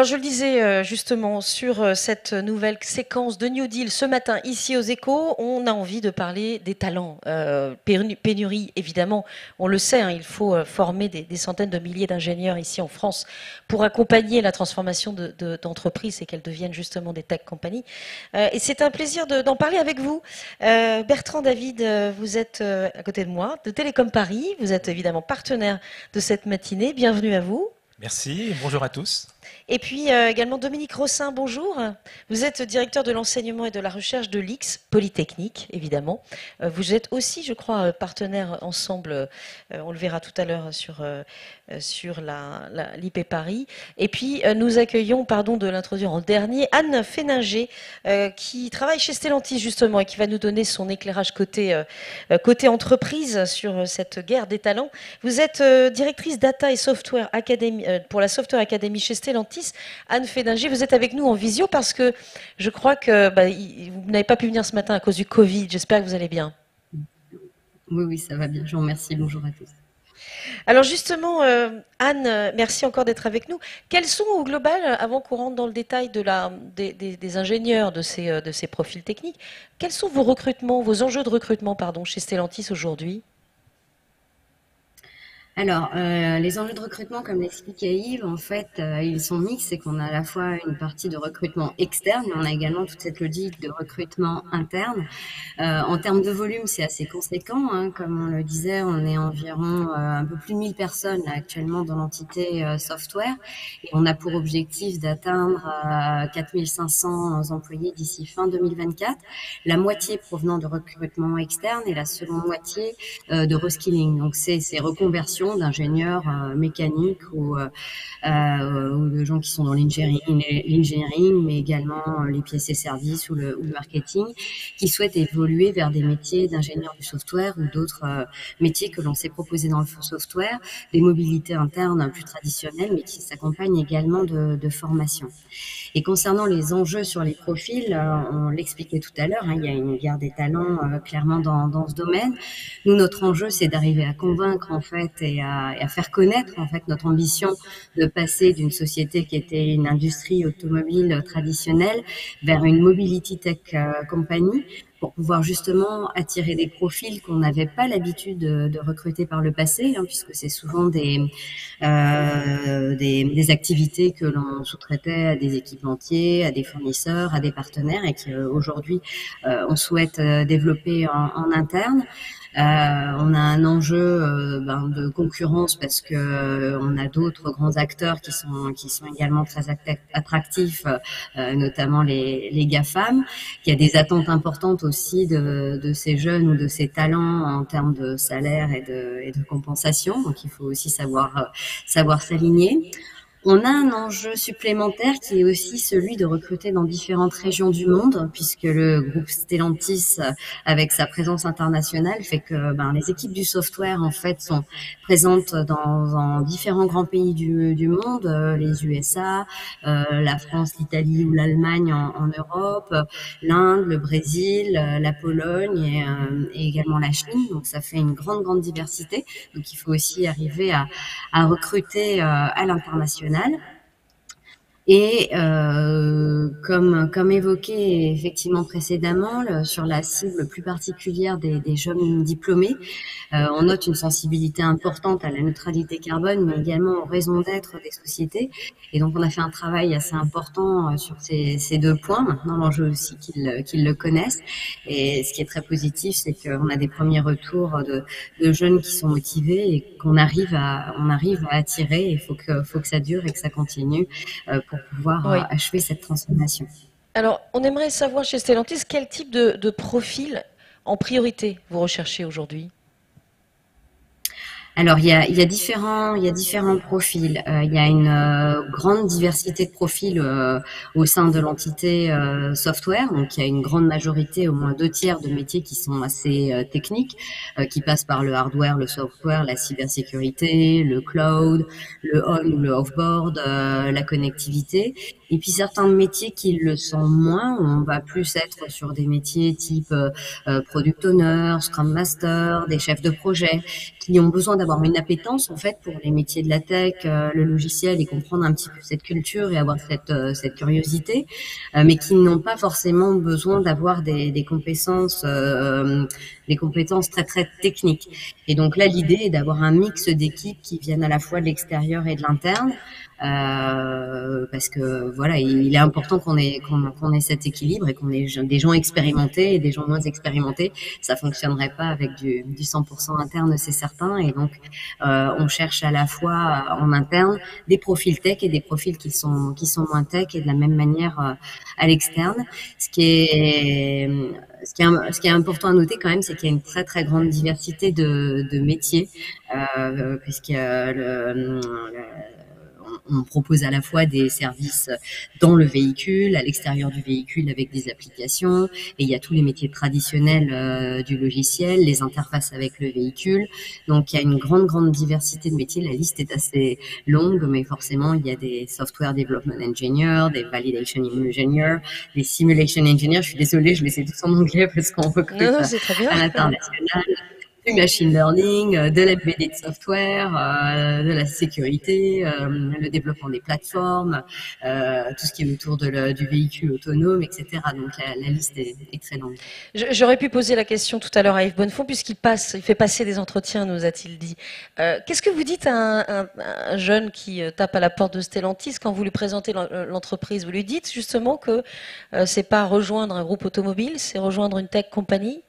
je le disais justement sur cette nouvelle séquence de New Deal ce matin ici aux Échos, on a envie de parler des talents. Pénurie, évidemment, on le sait, hein, il faut former des centaines de milliers d'ingénieurs ici en France pour accompagner la transformation d'entreprises et qu'elles deviennent justement des tech companies. Et c'est un plaisir d'en parler avec vous. Bertrand David, vous êtes à côté de moi, de Télécom Paris. Vous êtes évidemment partenaire de cette matinée. Bienvenue à vous. Merci et bonjour à tous. Et puis également Dominique Rossin, bonjour. Vous êtes directeur de l'enseignement et de la recherche de l'IX Polytechnique, évidemment. Vous êtes aussi, je crois, partenaire ensemble, on le verra tout à l'heure sur l'IP Paris. Et puis nous accueillons, pardon de l'introduire en dernier, Anne Féninger, qui travaille chez Stellantis justement et qui va nous donner son éclairage côté entreprise sur cette guerre des talents. Vous êtes directrice Data et Software Academy, pour la Software Academy chez Stellantis. Anne Féninger, vous êtes avec nous en visio parce que je crois que vous n'avez pas pu venir ce matin à cause du Covid. J'espère que vous allez bien. Oui, oui, ça va bien. Je vous remercie. Bonjour à tous. Alors justement, Anne, merci encore d'être avec nous. Quels sont au global, avant qu'on rentre dans le détail des ingénieurs de ces profils techniques, quels sont vos recrutements, vos enjeux de recrutement, pardon, chez Stellantis aujourd'hui ? Alors, les enjeux de recrutement, comme l'expliquait Yves, en fait, ils sont mixtes. C'est qu'on a à la fois une partie de recrutement externe, mais on a également toute cette logique de recrutement interne. En termes de volume, c'est assez conséquent. Hein. Comme on le disait, on est environ un peu plus de 1000 personnes là, actuellement dans l'entité software. Et on a pour objectif d'atteindre 4500 employés d'ici fin 2024. La moitié provenant de recrutement externe et la seconde moitié de reskilling. Donc, c'est ces reconversions d'ingénieurs mécaniques ou de gens qui sont dans l'engineering, mais également les pièces et services ou le marketing, qui souhaitent évoluer vers des métiers d'ingénieur du software ou d'autres métiers que l'on s'est proposés dans le software, des mobilités internes plus traditionnelles, mais qui s'accompagnent également de formation. Et concernant les enjeux sur les profils, on l'expliquait tout à l'heure, hein, il y a une guerre des talents clairement dans ce domaine. Nous, notre enjeu, c'est d'arriver à convaincre en fait et à faire connaître en fait notre ambition de passer d'une société qui était une industrie automobile traditionnelle vers une mobility tech company, pour pouvoir justement attirer des profils qu'on n'avait pas l'habitude de recruter par le passé, hein, puisque c'est souvent des activités que l'on sous-traitait à des équipementiers, à des fournisseurs, à des partenaires, et qu'aujourd'hui on souhaite développer en interne. On a un enjeu de concurrence parce que on a d'autres grands acteurs qui sont également très attractifs, notamment les GAFAM. Il y a des attentes importantes aussi de ces jeunes ou de ces talents en termes de salaire et de compensation. Donc il faut aussi savoir s'aligner. On a un enjeu supplémentaire qui est aussi celui de recruter dans différentes régions du monde, puisque le groupe Stellantis, avec sa présence internationale, fait que les équipes du software en fait sont présentes dans différents grands pays du monde, les USA, la France, l'Italie ou l'Allemagne en Europe, l'Inde, le Brésil, la Pologne et également la Chine. Donc ça fait une grande diversité. Donc il faut aussi arriver à recruter à l'international. Et comme évoqué effectivement précédemment, sur la cible plus particulière des jeunes diplômés, on note une sensibilité importante à la neutralité carbone, mais également aux raisons d'être des sociétés. Et donc on a fait un travail assez important sur ces deux points. Maintenant, l'enjeu aussi qu'ils le connaissent. Et ce qui est très positif, c'est qu'on a des premiers retours de jeunes qui sont motivés et qu'on arrive à attirer. Il faut que ça dure et que ça continue pour pouvoir achever cette transformation. Alors, on aimerait savoir chez Stellantis quel type de profil en priorité vous recherchez aujourd'hui ? Alors il y a différents profils. Il y a une grande diversité de profils au sein de l'entité software. Donc il y a une grande majorité, au moins 2/3 de métiers qui sont assez techniques, qui passent par le hardware, le software, la cybersécurité, le cloud, le on ou le offboard, la connectivité. Et puis certains métiers qui le sont moins, on va plus être sur des métiers type product owner, scrum master, des chefs de projet, qui ont besoin avoir une appétence en fait pour les métiers de la tech, le logiciel et comprendre un petit peu cette culture et avoir cette curiosité, mais qui n'ont pas forcément besoin d'avoir des compétences très très techniques. Et donc là, l'idée est d'avoir un mix d'équipes qui viennent à la fois de l'extérieur et de l'interne. Parce que voilà, il est important qu'on ait cet équilibre et qu'on ait des gens expérimentés et des gens moins expérimentés. Ça fonctionnerait pas avec du 100% interne, c'est certain. Et donc, on cherche à la fois en interne des profils tech et des profils qui sont moins tech, et de la même manière à l'externe. Ce qui est important à noter quand même, c'est qu'il y a une très très grande diversité de métiers, puisqu'il y a on propose à la fois des services dans le véhicule, à l'extérieur du véhicule avec des applications, et il y a tous les métiers traditionnels du logiciel, les interfaces avec le véhicule. Donc il y a une grande diversité de métiers. La liste est assez longue, mais forcément il y a des software development engineers, des validation engineers, des simulation engineers. Je suis désolée, je les sais tous en anglais parce qu'on recrute à l'international. Du machine learning, de l'embedded software, de la sécurité, le développement des plateformes, tout ce qui est autour du véhicule autonome, etc. Donc la liste est très longue. J'aurais pu poser la question tout à l'heure à Yves Bonnefond, puisqu'il fait passer des entretiens, nous a-t-il dit. Qu'est-ce que vous dites à un jeune qui tape à la porte de Stellantis quand vous lui présentez l'entreprise? Vous lui dites justement que c'est pas rejoindre un groupe automobile, c'est rejoindre une tech compagnie?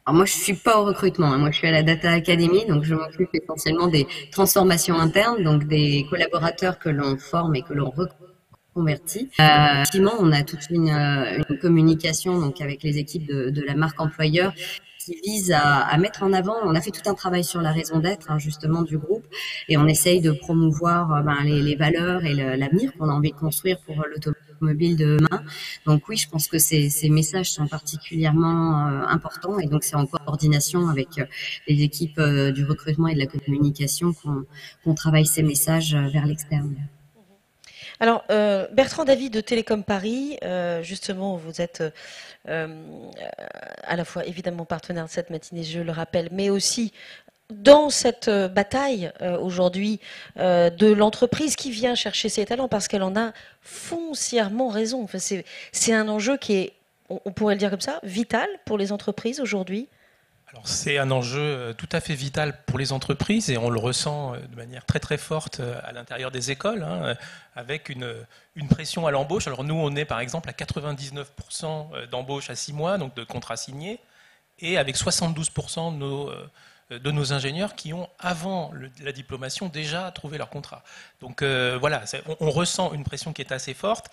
Alors moi, je suis pas au recrutement. Moi, je suis à la Data Academy, donc je m'occupe essentiellement des transformations internes, donc des collaborateurs que l'on forme et que l'on reconvertit. Effectivement, on a toute une communication donc avec les équipes de la marque employeur qui vise à mettre en avant. On a fait tout un travail sur la raison d'être justement du groupe, et on essaye de promouvoir les valeurs et l'avenir qu'on a envie de construire pour l'automobile de demain. Donc oui, je pense que ces messages sont particulièrement importants, et donc c'est en coordination avec les équipes du recrutement et de la communication qu'on travaille ces messages vers l'externe. Alors, Bertrand Davy de Télécom Paris, justement, vous êtes à la fois évidemment partenaire de cette matinée, je le rappelle, mais aussi dans cette bataille aujourd'hui de l'entreprise qui vient chercher ses talents, parce qu'elle en a foncièrement raison. Enfin, c'est un enjeu qui est, on pourrait le dire comme ça, vital pour les entreprises aujourd'hui. Alors c'est un enjeu tout à fait vital pour les entreprises, et on le ressent de manière très très forte à l'intérieur des écoles, avec une pression à l'embauche. Alors nous, on est par exemple à 99% d'embauche à 6 mois, donc de contrats signés, et avec 72% de nos ingénieurs qui ont, avant la diplomation, déjà trouvé leur contrat. Donc voilà, on ressent une pression qui est assez forte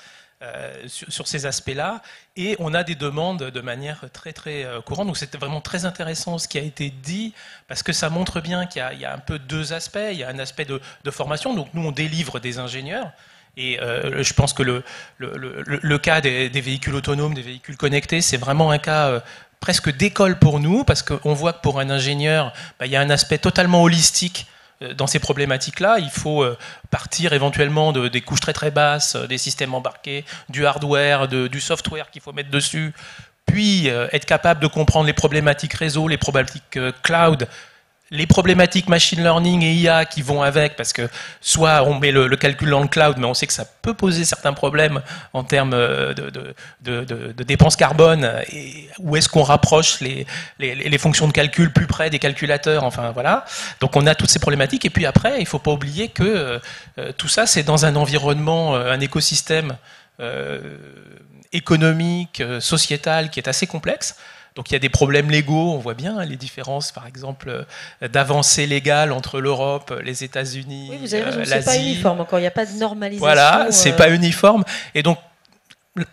sur ces aspects-là, et on a des demandes de manière très très courante. Donc c'était vraiment très intéressant ce qui a été dit, parce que ça montre bien qu'il y a un peu deux aspects. Il y a un aspect de formation, donc nous on délivre des ingénieurs, et je pense que le cas des véhicules autonomes, des véhicules connectés, c'est vraiment un cas presque d'école pour nous, parce qu'on voit que pour un ingénieur, il y a un aspect totalement holistique dans ces problématiques-là. Il faut partir éventuellement des couches très très basses, des systèmes embarqués, du hardware, du software qu'il faut mettre dessus, puis être capable de comprendre les problématiques réseau, les problématiques cloud, les problématiques machine learning et IA qui vont avec, parce que soit on met le calcul dans le cloud, mais on sait que ça peut poser certains problèmes en termes de dépenses carbone, et où est-ce qu'on rapproche les fonctions de calcul plus près des calculateurs, enfin voilà. Donc on a toutes ces problématiques, et puis après, il ne faut pas oublier que tout ça, c'est dans un environnement, un écosystème économique, sociétal qui est assez complexe. Donc il y a des problèmes légaux, on voit bien les différences, par exemple, d'avancées légales entre l'Europe, les États-Unis, oui, vous avez raison, l'Asie. C'est pas uniforme encore, il n'y a pas de normalisation. Voilà, c'est pas uniforme. Et donc,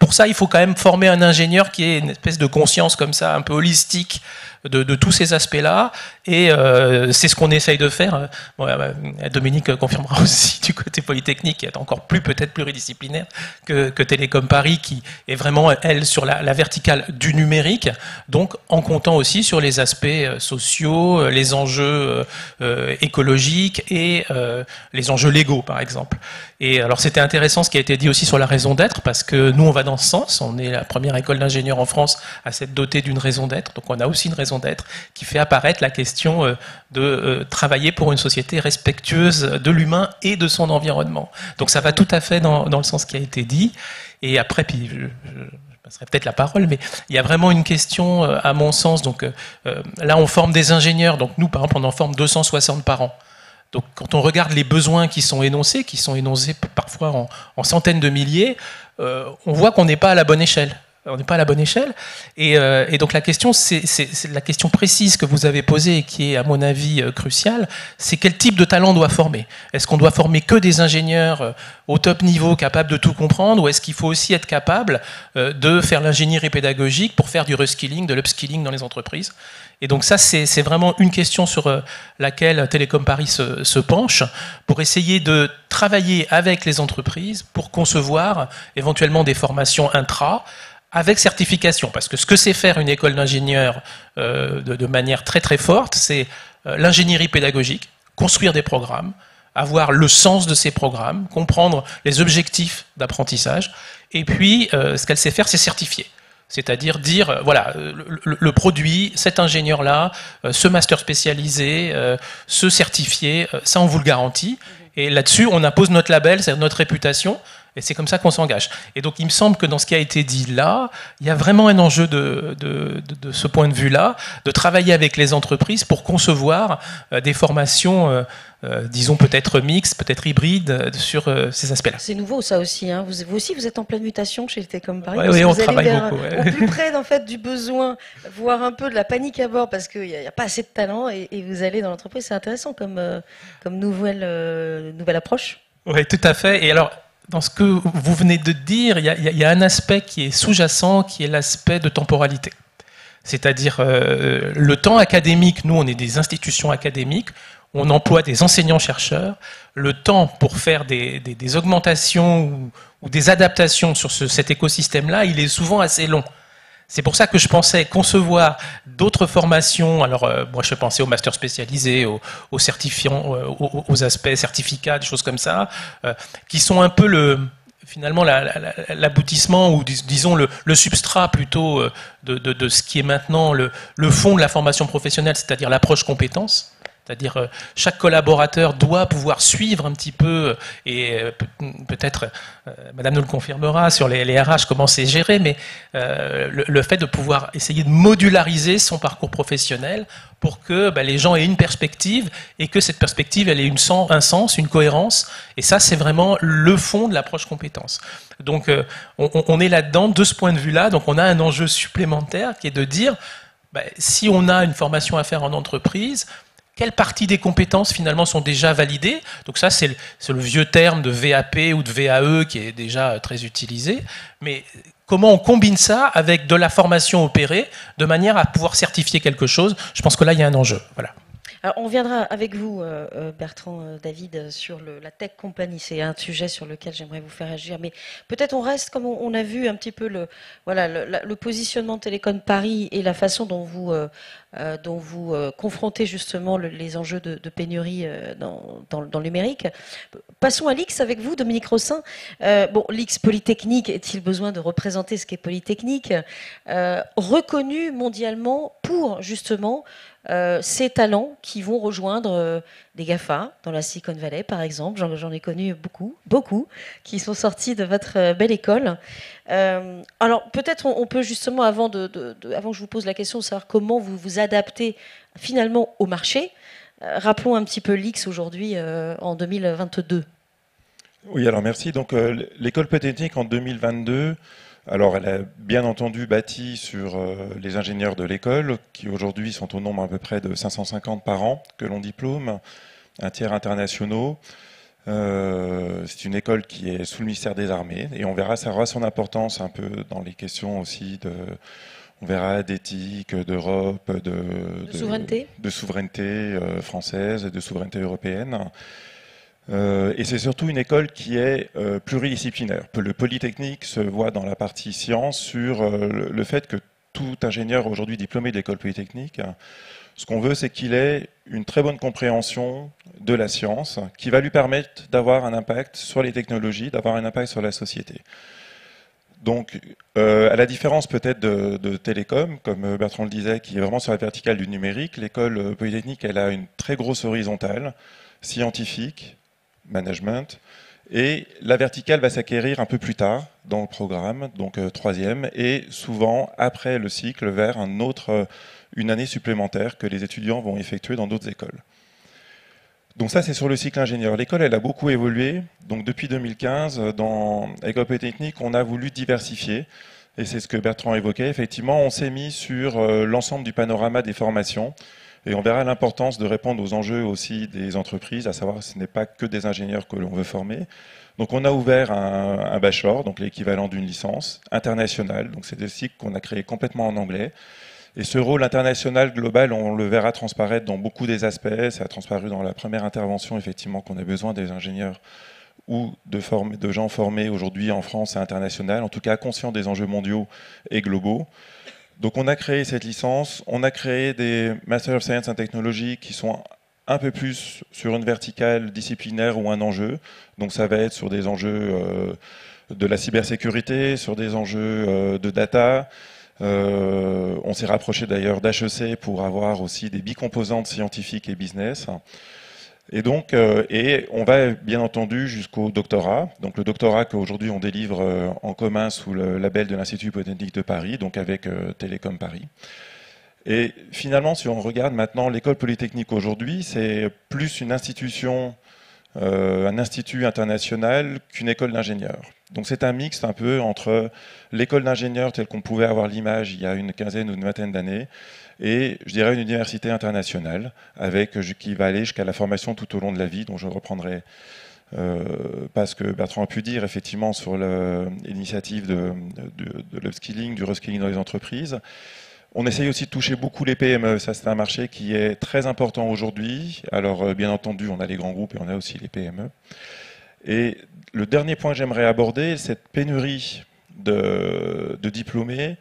pour ça, il faut quand même former un ingénieur qui ait une espèce de conscience comme ça, un peu holistique, de tous ces aspects-là, et c'est ce qu'on essaye de faire. Bon, Dominique confirmera aussi du côté Polytechnique, qui est encore peut-être pluridisciplinaire que Télécom Paris, qui est vraiment, elle, sur la verticale du numérique, donc en comptant aussi sur les aspects sociaux, les enjeux écologiques et les enjeux légaux, par exemple. Et alors c'était intéressant ce qui a été dit aussi sur la raison d'être, parce que nous on va dans ce sens, on est la première école d'ingénieurs en France à s'être dotée d'une raison d'être, donc on a aussi une raison d'être qui fait apparaître la question de travailler pour une société respectueuse de l'humain et de son environnement. Donc ça va tout à fait dans le sens qui a été dit. Et après, puis je passerai peut-être la parole, mais il y a vraiment une question à mon sens. Donc là on forme des ingénieurs, donc nous par exemple on en forme 260 par an. Donc, quand on regarde les besoins qui sont énoncés parfois en centaines de milliers, on voit qu'on n'est pas à la bonne échelle. On n'est pas à la bonne échelle. Et donc, la question, c'est la question précise que vous avez posée et qui est, à mon avis, cruciale. C'est quel type de talent on doit former? Est-ce qu'on doit former que des ingénieurs au top niveau capables de tout comprendre, ou est-ce qu'il faut aussi être capable de faire l'ingénierie pédagogique pour faire du reskilling, de l'upskilling dans les entreprises? Et donc ça, c'est vraiment une question sur laquelle Télécom Paris se penche, pour essayer de travailler avec les entreprises pour concevoir éventuellement des formations intra avec certification. Parce que ce que sait faire une école d'ingénieurs de manière très très forte, c'est l'ingénierie pédagogique, construire des programmes, avoir le sens de ces programmes, comprendre les objectifs d'apprentissage, et puis ce qu'elle sait faire, c'est certifier. C'est-à-dire dire, voilà, le produit, cet ingénieur-là, ce master spécialisé, ce certifié, ça on vous le garantit. Et là-dessus, on impose notre label, c'est notre réputation, et c'est comme ça qu'on s'engage. Et donc il me semble que dans ce qui a été dit là, il y a vraiment un enjeu de ce point de vue-là, de travailler avec les entreprises pour concevoir des formations, disons peut-être mixtes, peut-être hybrides, sur ces aspects-là. C'est nouveau ça aussi, hein. Vous aussi, vous êtes en pleine mutation chez Télécom Paris. Oui, on travaille beaucoup. Ouais. Au plus près en fait, du besoin, voire un peu de la panique à bord, parce qu'il n'y a pas assez de talent, et vous allez dans l'entreprise. C'est intéressant comme nouvelle approche. Oui, tout à fait. Et alors, dans ce que vous venez de dire, il y a un aspect qui est sous-jacent, qui est l'aspect de temporalité. C'est-à-dire le temps académique, nous on est des institutions académiques, on emploie des enseignants-chercheurs, le temps pour faire des augmentations ou des adaptations sur cet écosystème-là, il est souvent assez long. C'est pour ça que je pensais concevoir d'autres formations. Alors, moi, je pensais aux masters spécialisés, aux certifiants, aux aspects certificats, des choses comme ça, qui sont un peu finalement l'aboutissement, ou disons le substrat plutôt de ce qui est maintenant le fond de la formation professionnelle, c'est-à-dire l'approche compétence. C'est-à-dire chaque collaborateur doit pouvoir suivre un petit peu, et peut-être Madame nous le confirmera sur les RH, comment c'est géré, mais le fait de pouvoir essayer de modulariser son parcours professionnel pour que les gens aient une perspective, et que cette perspective elle ait un sens, une cohérence, et ça c'est vraiment le fond de l'approche compétence. Donc on est là-dedans de ce point de vue-là, donc on a un enjeu supplémentaire qui est de dire si on a une formation à faire en entreprise, quelle partie des compétences finalement sont déjà validées? Donc ça, c'est le vieux terme de VAP ou de VAE qui est déjà très utilisé. Mais comment on combine ça avec de la formation opérée de manière à pouvoir certifier quelque chose? Je pense que là, il y a un enjeu. Voilà. Alors, on viendra avec vous, Bertrand, David, sur la Tech Company. C'est un sujet sur lequel j'aimerais vous faire agir. Mais peut-être on reste, comme on a vu un petit peu le positionnement de Télécom Paris et la façon dont vous confrontez justement les enjeux de pénurie dans le numérique. Passons à l'X avec vous, Dominique Rossin. L'X Polytechnique, est-il besoin de représenter ce qu'est Polytechnique, reconnu mondialement pour justement ces talents qui vont rejoindre des GAFA dans la Silicon Valley, par exemple. J'en ai connu beaucoup, qui sont sortis de votre belle école. Alors peut-être on peut justement, avant que je vous pose la question, de savoir comment vous vous adaptez finalement au marché. Rappelons un petit peu l'X aujourd'hui en 2022. Oui, alors merci. Donc l'école Polytechnique en 2022, alors elle a bien entendu bâti sur les ingénieurs de l'école, qui aujourd'hui sont au nombre à peu près de 550 par an que l'on diplôme, un tiers internationaux. C'est une école qui est sous le ministère des Armées, et on verra, ça aura son importance un peu dans les questions aussi on verra d'éthique, d'Europe, de souveraineté française, de souveraineté européenne. Et c'est surtout une école qui est pluridisciplinaire. Le Polytechnique se voit dans la partie science sur le fait que tout ingénieur aujourd'hui diplômé de l'école Polytechnique Ce qu'on veut, c'est qu'il ait une très bonne compréhension de la science, qui va lui permettre d'avoir un impact sur les technologies, d'avoir un impact sur la société. Donc, à la différence peut-être de Télécom, comme Bertrand le disait, qui est vraiment sur la verticale du numérique, l'école polytechnique, elle a une très grosse horizontale, scientifique, management, et la verticale va s'acquérir un peu plus tard dans le programme, donc troisième, et souvent après le cycle vers une année supplémentaire que les étudiants vont effectuer dans d'autres écoles. Donc ça, c'est sur le cycle ingénieur. L'école, elle a beaucoup évolué. Donc depuis 2015, dans l'école polytechnique, on a voulu diversifier. Et c'est ce que Bertrand évoquait. Effectivement, on s'est mis sur l'ensemble du panorama des formations. Et on verra l'importance de répondre aux enjeux aussi des entreprises, à savoir que ce n'est pas que des ingénieurs que l'on veut former. Donc on a ouvert un bachelor, donc l'équivalent d'une licence internationale. Donc c'est des cycles qu'on a créés complètement en anglais. Et ce rôle international global, on le verra transparaître dans beaucoup des aspects. Ça a transparu dans la première intervention, effectivement, qu'on a besoin des ingénieurs ou de gens formés aujourd'hui en France et international, en tout cas conscients des enjeux mondiaux et globaux. Donc on a créé cette licence, on a créé des Master of Science and Technology qui sont un peu plus sur une verticale disciplinaire ou un enjeu. Donc ça va être sur des enjeux de la cybersécurité, sur des enjeux de data. On s'est rapproché d'ailleurs d'HEC pour avoir aussi des bicomposantes scientifiques et business. Et donc, on va bien entendu jusqu'au doctorat. Donc le doctorat qu'aujourd'hui on délivre en commun sous le label de l'Institut Polytechnique de Paris, donc avec Télécom Paris. Et finalement, si on regarde maintenant l'école polytechnique aujourd'hui, c'est plus une institution, un institut international qu'une école d'ingénieurs. Donc c'est un mix un peu entre l'école d'ingénieurs telle qu'on pouvait avoir l'image il y a une quinzaine ou une vingtaine d'années et je dirais une université internationale qui va aller jusqu'à la formation tout au long de la vie, dont je reprendrai pas ce que Bertrand a pu dire effectivement sur l'initiative de l'upskilling, du reskilling dans les entreprises. On essaye aussi de toucher beaucoup les PME. Ça, c'est un marché qui est très important aujourd'hui. Alors, bien entendu, on a les grands groupes et on a aussi les PME. Et le dernier point que j'aimerais aborder, cette pénurie de diplômés.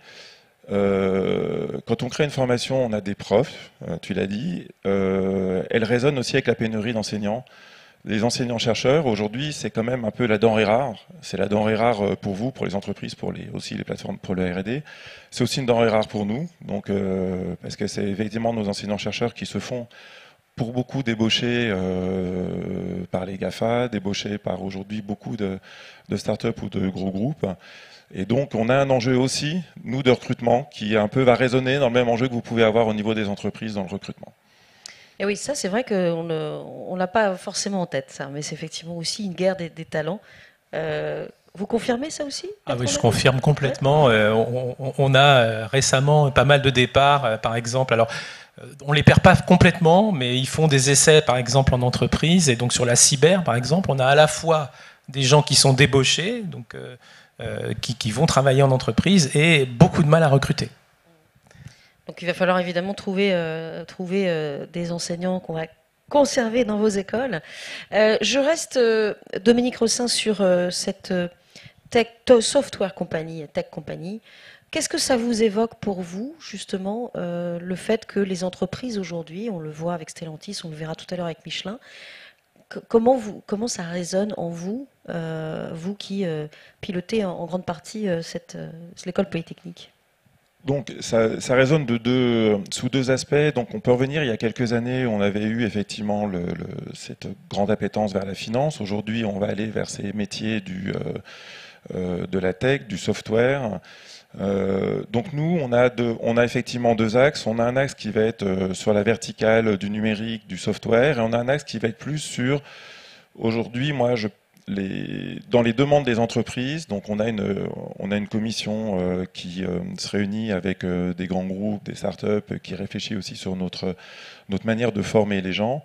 Quand on crée une formation, on a des profs, tu l'as dit. Elle résonne aussi avec la pénurie d'enseignants. Les enseignants-chercheurs, aujourd'hui, c'est quand même un peu la denrée rare. C'est la denrée rare pour vous, pour les entreprises, aussi les plateformes pour le R&D. C'est aussi une denrée rare pour nous, donc, parce que c'est effectivement nos enseignants-chercheurs qui se font pour beaucoup débauchés par les GAFA, débauchés par aujourd'hui beaucoup de start-up ou de gros groupes. Et donc, on a un enjeu aussi, nous, de recrutement, qui un peu va résonner dans le même enjeu que vous pouvez avoir au niveau des entreprises dans le recrutement. Et oui, ça, c'est vrai qu'on ne l'a pas forcément en tête, ça, mais c'est effectivement aussi une guerre des talents. Vous confirmez ça aussi? Ah oui, je confirme complètement. On a récemment pas mal de départs, par exemple. Alors, on les perd pas complètement, mais ils font des essais, par exemple, en entreprise. Et donc, sur la cyber, par exemple, on a à la fois des gens qui sont débauchés, donc qui vont travailler en entreprise, et beaucoup de mal à recruter. Donc il va falloir évidemment trouver des enseignants qu'on va conserver dans vos écoles. Je reste, Dominique Rossin, sur cette software company, tech company. Qu'est-ce que ça vous évoque pour vous, justement, le fait que les entreprises aujourd'hui, on le voit avec Stellantis, on le verra tout à l'heure avec Michelin, comment ça résonne en vous, vous qui pilotez en grande partie l'école polytechnique? Donc ça résonne sous deux aspects. Donc on peut revenir, il y a quelques années, on avait eu effectivement cette grande appétence vers la finance. Aujourd'hui, on va aller vers ces métiers de la tech, du software. Donc nous, on a effectivement deux axes. On a un axe qui va être sur la verticale du numérique, du software, et on a un axe qui va être plus sur, aujourd'hui, dans les demandes des entreprises. Donc on a une commission qui se réunit avec des grands groupes, des startups, qui réfléchit aussi sur notre manière de former les gens.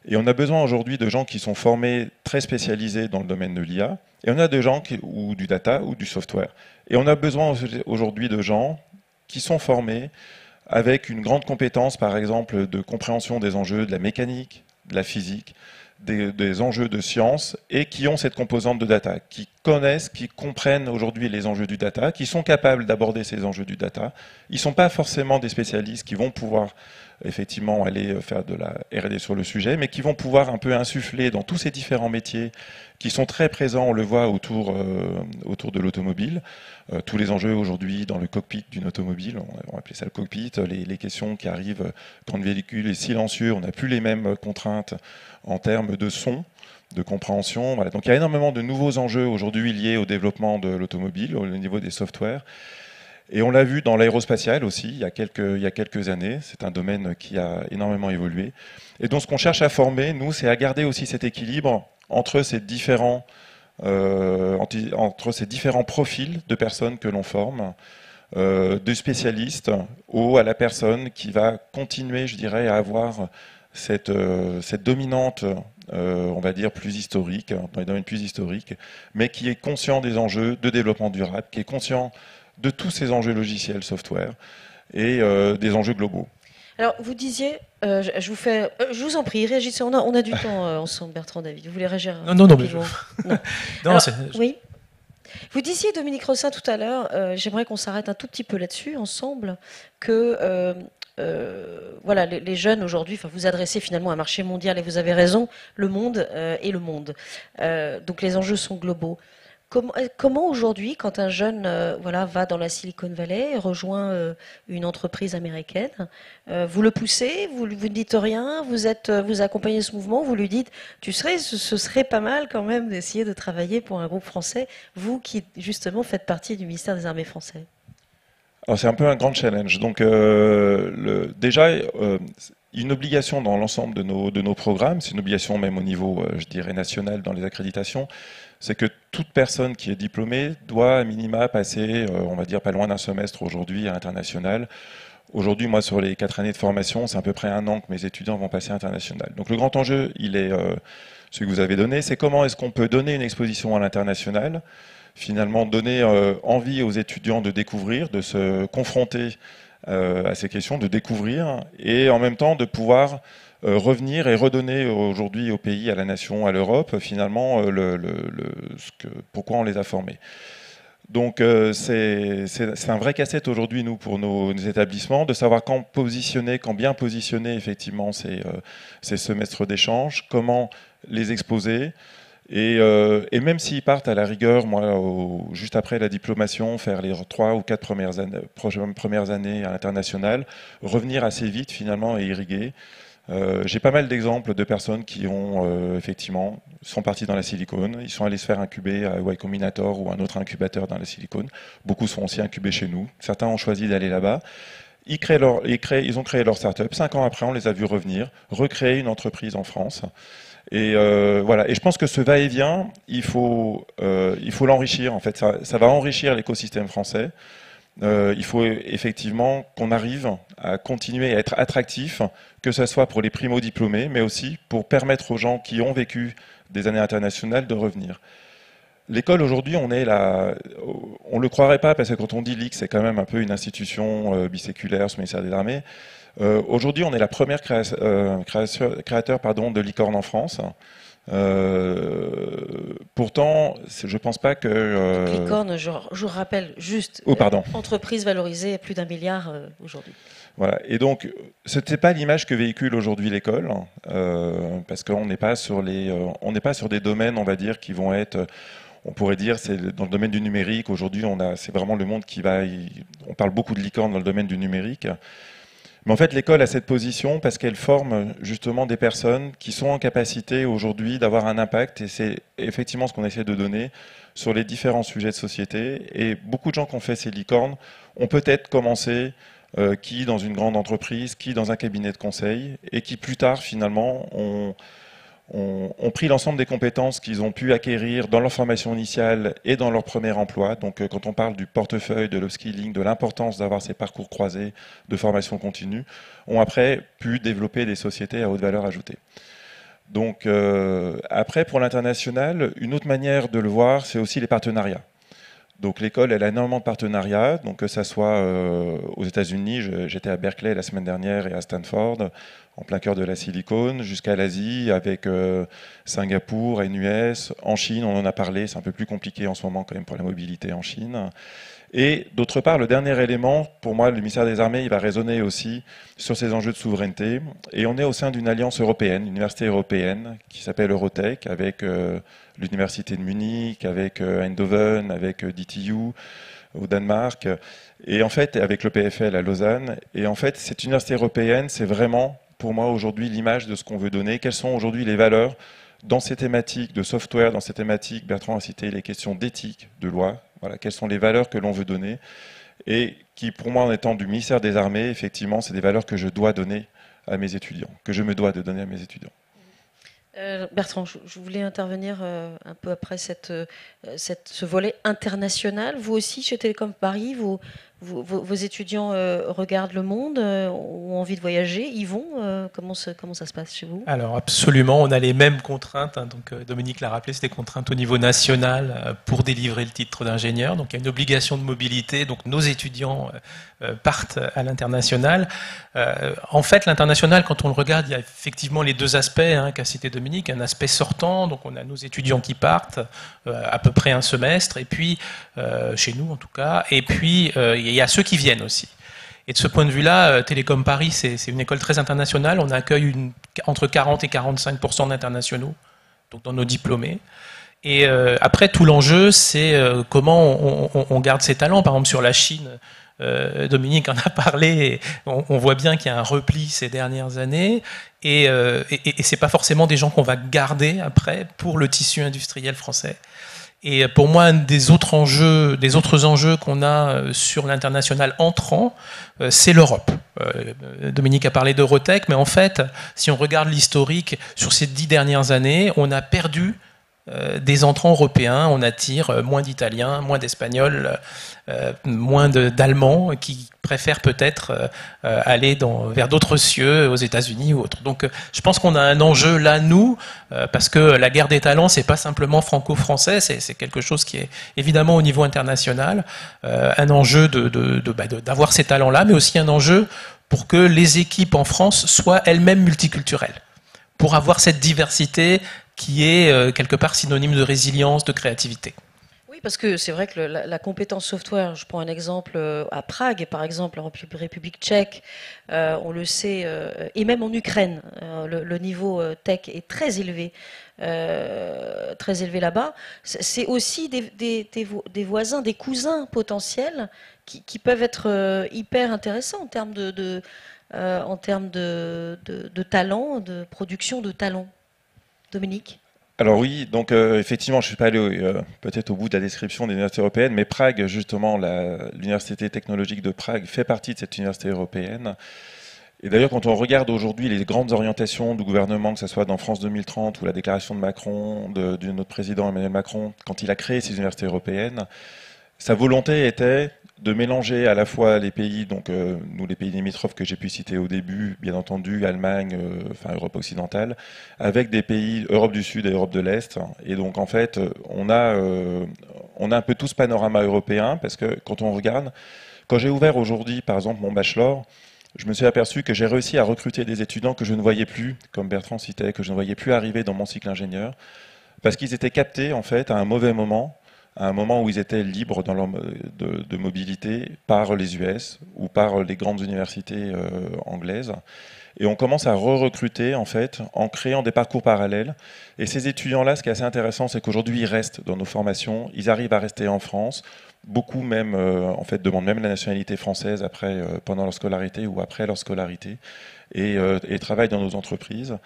Et on a besoin aujourd'hui de gens qui sont formés très spécialisés dans le domaine de l'IA, et on a des gens ou du data ou du software. Et on a besoin aujourd'hui de gens qui sont formés avec une grande compétence, par exemple, de compréhension des enjeux de la mécanique, de la physique, des enjeux de science, et qui ont cette composante de data, qui connaissent, qui comprennent aujourd'hui les enjeux du data, qui sont capables d'aborder ces enjeux du data. Ils ne sont pas forcément des spécialistes qui vont pouvoir effectivement aller faire de la R&D sur le sujet, mais qui vont pouvoir un peu insuffler dans tous ces différents métiers qui sont très présents, on le voit autour de l'automobile. Tous les enjeux aujourd'hui dans le cockpit d'une automobile, on va appeler ça le cockpit, les questions qui arrivent quand le véhicule est silencieux, on n'a plus les mêmes contraintes en termes de son, de compréhension. Voilà. Donc il y a énormément de nouveaux enjeux aujourd'hui liés au développement de l'automobile, au niveau des softwares. Et on l'a vu dans l'aérospatial aussi, il y a quelques années. C'est un domaine qui a énormément évolué. Et donc ce qu'on cherche à former, nous, c'est à garder aussi cet équilibre entre ces différents profils de personnes que l'on forme, de spécialistes, ou à la personne qui va continuer, je dirais, à avoir cette dominante, on va dire, plus historique, dans les domaines plus historiques, mais qui est conscient des enjeux de développement durable, qui est conscient de tous ces enjeux logiciels, software, et des enjeux globaux. Alors, vous disiez, je vous en prie, réagissez, on a du temps ensemble, Bertrand, David. Vous voulez réagir? Non, mais non. Non, Alors, oui. Vous disiez, Dominique Rossin, tout à l'heure, j'aimerais qu'on s'arrête un tout petit peu là-dessus, ensemble, que voilà, les jeunes aujourd'hui, vous adressez finalement un marché mondial, et vous avez raison, le monde est le monde. Donc les enjeux sont globaux. Comment aujourd'hui, quand un jeune voilà, va dans la Silicon Valley, rejoint une entreprise américaine, vous le poussez, vous ne dites rien, vous accompagnez ce mouvement, vous lui dites, ce serait pas mal quand même d'essayer de travailler pour un groupe français, vous qui justement faites partie du ministère des Armées français? Alors c'est un peu un grand challenge. Donc déjà, une obligation dans l'ensemble de nos programmes, c'est une obligation même au niveau, je dirais, national dans les accréditations, c'est que toute personne qui est diplômée doit à minima passer, on va dire, pas loin d'un semestre aujourd'hui à l'international. Aujourd'hui, moi, sur les 4 années de formation, c'est à peu près 1 an que mes étudiants vont passer à l'international. Donc le grand enjeu, il est celui que vous avez donné, c'est comment est-ce qu'on peut donner une exposition à l'international, finalement donner envie aux étudiants de découvrir, de se confronter à ces questions, de découvrir, et en même temps de pouvoir revenir et redonner aujourd'hui au pays, à la nation, à l'Europe, finalement, pourquoi on les a formés. Donc c'est un vrai casse-tête aujourd'hui, nous, pour nos établissements, de savoir quand bien positionner effectivement ces semestres d'échange, comment les exposer. Et même s'ils partent à la rigueur, moi, juste après la diplomation, faire les 3 ou 4 premières années à l'international, revenir assez vite finalement et irriguer. J'ai pas mal d'exemples de personnes qui ont effectivement sont partis dans la Silicon, ils sont allés se faire incuber à Y Combinator ou un autre incubateur dans la Silicon. Beaucoup sont aussi incubés chez nous. Certains ont choisi d'aller là-bas. Ils ont créé leur start-up. 5 ans après, on les a vus revenir, recréer une entreprise en France. Et voilà. Et je pense que ce va-et-vient, il faut l'enrichir. En fait, ça va enrichir l'écosystème français. Il faut effectivement qu'on arrive à continuer à être attractif, que ce soit pour les primo-diplômés, mais aussi pour permettre aux gens qui ont vécu des années internationales de revenir. L'école aujourd'hui, on le croirait pas, parce que quand on dit l'IX, c'est quand même un peu une institution biséculaire sous le ministère des Armées. Aujourd'hui, on est la première créateur de licorne en France. Pourtant, je pense pas que... Licorne, je vous rappelle juste, entreprise valorisée à plus d'1 milliard aujourd'hui. Voilà. Et donc, ce n'était pas l'image que véhicule aujourd'hui l'école, parce qu'on n'est pas sur des domaines, on va dire, qui vont être... On pourrait dire, c'est dans le domaine du numérique. Aujourd'hui, c'est vraiment le monde qui va... On parle beaucoup de licorne dans le domaine du numérique. Mais en fait, l'école a cette position parce qu'elle forme justement des personnes qui sont en capacité aujourd'hui d'avoir un impact, et c'est effectivement ce qu'on essaie de donner sur les différents sujets de société. Et beaucoup de gens qui ont fait ces licornes ont peut-être commencé qui dans une grande entreprise, qui dans un cabinet de conseil, et qui plus tard finalement ont pris l'ensemble des compétences qu'ils ont pu acquérir dans leur formation initiale et dans leur premier emploi. Donc quand on parle du portefeuille, de l'upskilling, de l'importance d'avoir ces parcours croisés de formation continue, ont après pu développer des sociétés à haute valeur ajoutée. Donc après, pour l'international, une autre manière de le voir, c'est aussi les partenariats. Donc l'école, elle a énormément de partenariats, donc que ça soit aux États-Unis, j'étais à Berkeley la semaine dernière et à Stanford, en plein cœur de la Silicon, jusqu'à l'Asie, avec Singapour, NUS, en Chine, on en a parlé, c'est un peu plus compliqué en ce moment quand même pour la mobilité en Chine. Et d'autre part, le dernier élément, pour moi, le ministère des Armées, il va raisonner aussi sur ces enjeux de souveraineté. Et on est au sein d'une alliance européenne, une université européenne, qui s'appelle Eurotech, avec l'université de Munich, avec Eindhoven, avec DTU au Danemark, et en fait avec le PFL à Lausanne. Et en fait, cette université européenne, c'est vraiment, pour moi, aujourd'hui, l'image de ce qu'on veut donner. Quelles sont aujourd'hui les valeurs dans ces thématiques de software, dans ces thématiques, Bertrand a cité les questions d'éthique, de loi. Voilà, quelles sont les valeurs que l'on veut donner et qui, pour moi, en étant du ministère des Armées, effectivement, c'est des valeurs que je dois donner à mes étudiants, que je me dois de donner à mes étudiants. Bertrand, je voulais intervenir un peu après ce volet international. Vous aussi, chez Télécom Paris, vos étudiants regardent le monde, ont envie de voyager, y vont. Comment ça se passe chez vous? Alors absolument, on a les mêmes contraintes. Donc Dominique l'a rappelé, c'est des contraintes au niveau national pour délivrer le titre d'ingénieur. Donc il y a une obligation de mobilité. Donc nos étudiants partent à l'international. En fait, l'international, quand on le regarde, il y a effectivement les deux aspects qu'a cité Dominique. Un aspect sortant, donc on a nos étudiants qui partent à peu près un semestre, et puis chez nous en tout cas, et puis il y a ceux qui viennent aussi. Et de ce point de vue-là, Télécom Paris, c'est une école très internationale. On accueille entre 40 et 45% d'internationaux, donc dans nos diplômés. Et après, tout l'enjeu, c'est comment on garde ses talents. Par exemple, sur la Chine, Dominique en a parlé. On voit bien qu'il y a un repli ces dernières années. Et c'est pas forcément des gens qu'on va garder après pour le tissu industriel français. Et pour moi, un des autres enjeux qu'on a sur l'international entrant, c'est l'Europe. Dominique a parlé d'Eurotech, mais en fait, si on regarde l'historique, sur ces 10 dernières années, on a perdu des entrants européens, on attire moins d'Italiens, moins d'Espagnols, moins d'Allemands qui préfèrent peut-être aller vers d'autres cieux, aux États-Unis ou autres. Donc je pense qu'on a un enjeu là, nous, parce que la guerre des talents, c'est pas simplement franco-français, c'est quelque chose qui est évidemment au niveau international, un enjeu d'avoir ces talents-là, mais aussi un enjeu pour que les équipes en France soient elles-mêmes multiculturelles, pour avoir cette diversité qui est quelque part synonyme de résilience, de créativité. Oui, parce que c'est vrai que la compétence software, je prends un exemple à Prague, par exemple, en République tchèque, on le sait, et même en Ukraine, le niveau tech est très élevé là-bas. C'est aussi des voisins, des cousins potentiels qui peuvent être hyper intéressants en termes de talent, de production de talent. Dominique? Alors oui, donc effectivement, je ne suis pas allé peut-être au bout de la description des universités européennes, mais Prague, justement, l'université technologique de Prague fait partie de cette université européenne. Et d'ailleurs, quand on regarde aujourd'hui les grandes orientations du gouvernement, que ce soit dans France 2030 ou la déclaration de Macron, de notre président Emmanuel Macron, quand il a créé ces universités européennes, sa volonté était de mélanger à la fois les pays, donc nous les pays limitrophes que j'ai pu citer au début, bien entendu, Allemagne, enfin Europe occidentale, avec des pays Europe du Sud et Europe de l'Est. Et donc en fait, on a un peu tout ce panorama européen, parce que quand on regarde, quand j'ai ouvert aujourd'hui, par exemple, mon bachelor, je me suis aperçu que j'ai réussi à recruter des étudiants que je ne voyais plus, comme Bertrand citait, que je ne voyais plus arriver dans mon cycle ingénieur, parce qu'ils étaient captés en fait à un mauvais moment, à un moment où ils étaient libres dans leur de mobilité par les US ou par les grandes universités anglaises. Et on commence à re-recruter en fait en créant des parcours parallèles. Et ces étudiants-là, ce qui est assez intéressant, c'est qu'aujourd'hui ils restent dans nos formations, ils arrivent à rester en France. Beaucoup même en fait demandent même la nationalité française après, pendant leur scolarité ou après leur scolarité, et travaillent dans nos entreprises.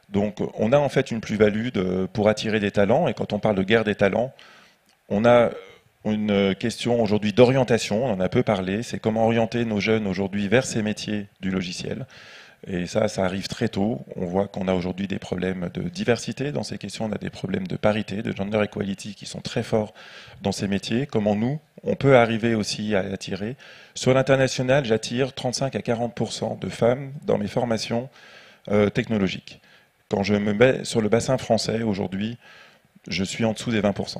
Donc on a en fait une plus-value pour attirer des talents. Et quand on parle de guerre des talents, on a une question aujourd'hui d'orientation, on en a peu parlé, c'est comment orienter nos jeunes aujourd'hui vers ces métiers du logiciel. Et ça arrive très tôt. On voit qu'on a aujourd'hui des problèmes de diversité dans ces questions, on a des problèmes de parité, de gender equality qui sont très forts dans ces métiers. Comment nous, on peut arriver aussi à attirer. Sur l'international, j'attire 35 à 40% de femmes dans mes formations technologiques. Quand je me mets sur le bassin français aujourd'hui, Je suis en dessous des 20%.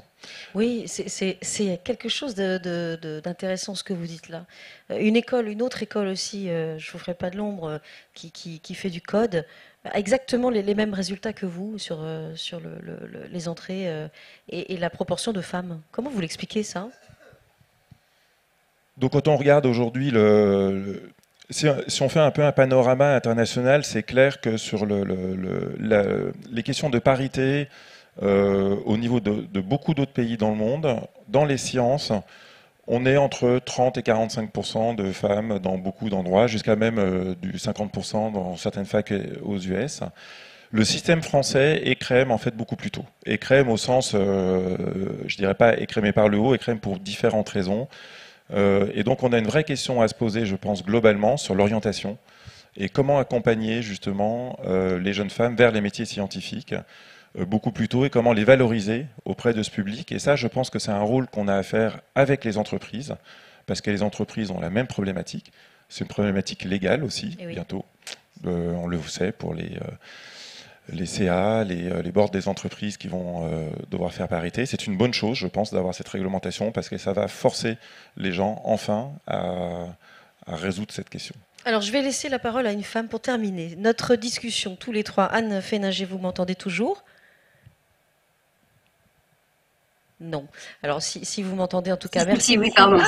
Oui, c'est quelque chose d'intéressant ce que vous dites là. Une autre école aussi, je ne vous ferai pas de l'ombre, qui fait du code, a exactement les mêmes résultats que vous sur les entrées et la proportion de femmes. Comment vous l'expliquez ça? Donc quand on regarde aujourd'hui, si on fait un peu un panorama international, c'est clair que sur les questions de parité, au niveau de beaucoup d'autres pays dans le monde, dans les sciences, on est entre 30 et 45% de femmes dans beaucoup d'endroits, jusqu'à même du 50% dans certaines facs aux US. Le système français écrème en fait beaucoup plus tôt. Écrème au sens, je dirais pas écrémé par le haut, écrème pour différentes raisons. Et donc on a une vraie question à se poser, je pense, globalement sur l'orientation et comment accompagner justement les jeunes femmes vers les métiers scientifiques beaucoup plus tôt et comment les valoriser auprès de ce public. Et ça, je pense que c'est un rôle qu'on a à faire avec les entreprises, parce que les entreprises ont la même problématique. C'est une problématique légale aussi, oui. Bientôt. On le sait pour les CA, les boards des entreprises qui vont devoir faire parité. C'est une bonne chose, je pense, d'avoir cette réglementation, parce que ça va forcer les gens, enfin, à résoudre cette question. Alors, je vais laisser la parole à une femme pour terminer notre discussion, tous les trois. Anne Féninger, vous m'entendez toujours ? Non. Alors, si vous m'entendez, en tout cas, merci. Oui, pardon.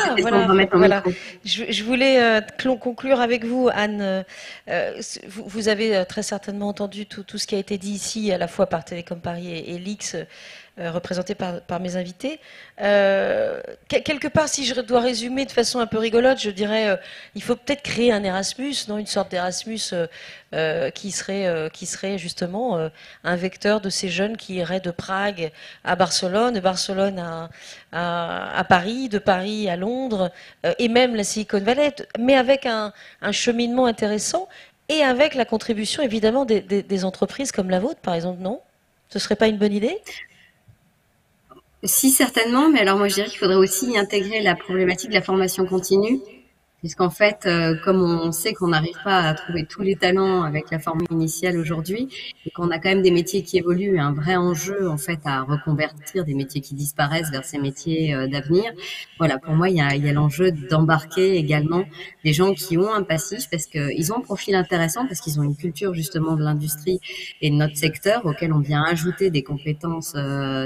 Voilà. Je voulais conclure avec vous, Anne. Vous avez très certainement entendu tout ce qui a été dit ici, à la fois par Télécom Paris et l'X, représenté par mes invités. Quelque part, si je dois résumer de façon un peu rigolote, je dirais il faut peut-être créer un Erasmus, non, une sorte d'Erasmus qui serait justement un vecteur de ces jeunes qui iraient de Prague à Barcelone, de Barcelone à Paris, de Paris à Londres, et même la Silicon Valley, mais avec un cheminement intéressant et avec la contribution évidemment des entreprises comme la vôtre, par exemple, non? Ce serait pas une bonne idée? Si, certainement, mais alors moi je dirais qu'il faudrait aussi y intégrer la problématique de la formation continue, puisqu'en fait, comme on sait qu'on n'arrive pas à trouver tous les talents avec la formule initiale aujourd'hui, et qu'on a quand même des métiers qui évoluent, un vrai enjeu en fait à reconvertir des métiers qui disparaissent vers ces métiers d'avenir. Voilà, pour moi, il y a l'enjeu d'embarquer également des gens qui ont un passif, parce qu'ils ont un profil intéressant, parce qu'ils ont une culture justement de l'industrie et de notre secteur auquel on vient ajouter des compétences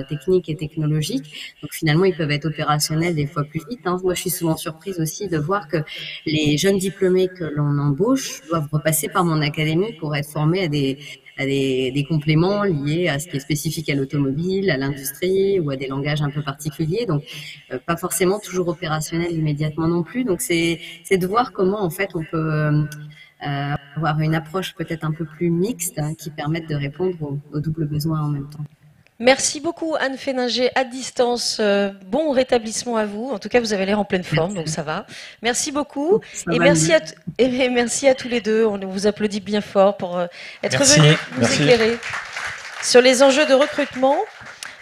techniques et technologiques. Donc finalement, ils peuvent être opérationnels des fois plus vite. Moi, je suis souvent surprise aussi de voir que les jeunes diplômés que l'on embauche doivent repasser par mon académie pour être formés à des compléments liés à ce qui est spécifique à l'automobile, à l'industrie ou à des langages un peu particuliers. Donc, pas forcément toujours opérationnels immédiatement non plus. Donc, c'est de voir comment, en fait, on peut avoir une approche peut-être un peu plus mixte qui permette de répondre aux doubles besoins en même temps. Merci beaucoup Anne Féninger à distance. Bon rétablissement à vous. En tout cas, vous avez l'air en pleine forme, donc ça va. Merci beaucoup. Et merci à tous les deux. On vous applaudit bien fort pour être venus nous éclairer sur les enjeux de recrutement.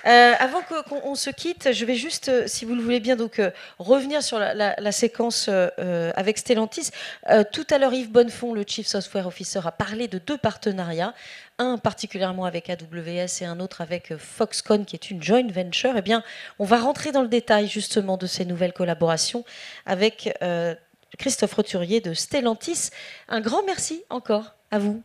Avant qu'on se quitte, je vais juste, si vous le voulez bien, donc revenir sur la séquence avec Stellantis. Tout à l'heure, Yves Bonnefond, le Chief Software Officer, a parlé de 2 partenariats, un particulièrement avec AWS et un autre avec Foxconn, qui est une joint venture. Eh bien, on va rentrer dans le détail justement de ces nouvelles collaborations avec Christophe Roturier de Stellantis. Un grand merci encore à vous.